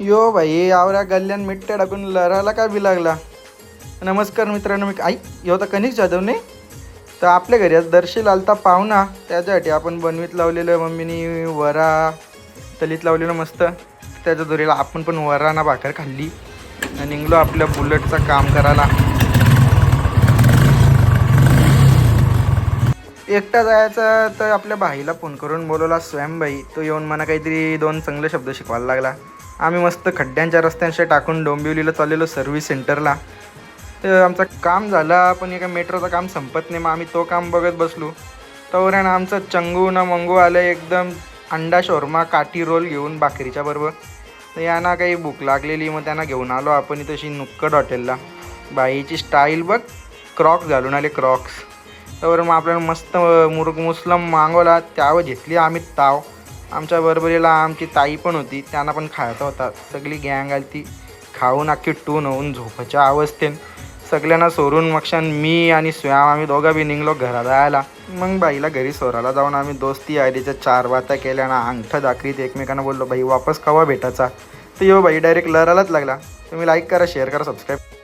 यो भाई आवऱ्या गल्ल्यान मिट्ट्या टाकून लढायला का बी लागला. नमस्कार मित्रांनो, मी आई यो तर कनिक जाधव नाही तर आपल्या घरी आज दर्शील आलता पाहुणा. त्याच्यासाठी आपण बनवीत लावलेलं मम्मीनी वरा तलीत लावलेलं मस्त. त्याच्या दोरीला आपण पण वरा ना भाकर खाल्ली आणि निघलो आपल्या बुलेटचं काम करायला. एकटा जायचा तर आपल्या भाईला फोन करून बोलवला स्वयंभाई. तो येऊन मला काहीतरी दोन चांगले शब्द शिकवायला लागला. आम्ही मस्त खड्ड्यांच्या रस्त्यांशी टाकून डोंबिवलीला चाललेलो सर्व्हिस सेंटरला. तर आमचं काम झालं पण एका मेट्रोचं काम संपत नाही. मग आम्ही तो काम बघत बसलो. तोवर ना आमचं चंगू ना मंगू आलं एकदम अंडा शोरमा काठी रोल घेऊन भाकरीच्या बरोबर. तर यांना काही भूक लागलेली, मग त्यांना घेऊन आलो आपण तशी नुक्कड हॉटेलला. बाईची स्टाईल बघ, क्रॉक्स घालून आले क्रॉक्स. तर मग आपल्याला मस्त मुसलम मागवला, त्यावर घेतली आम्ही ताव. आमच्या बरोबरीला आमची ताई पण होती, त्यांना पण खायचा होता. सगळी गँग आली ती खाऊन अख्खी टून होऊन झोपाच्या अवस्थेत. सगळ्यांना सोडून मग मी आणि स्वयं आम्ही दोघं बी निघलो घरात जायला. मग बाईला घरी सोराला जाऊन आम्ही दोस्ती आयडीच्या 4 बाता केल्या ना अंगठा दाखवीत एकमेकांना बोललो, बाई वापस कवा भेटायचा. तर यो बाई डायरेक्ट लढायलाच लागला. तुम्ही लाईक करा, शेअर करा, सबस्क्राईब.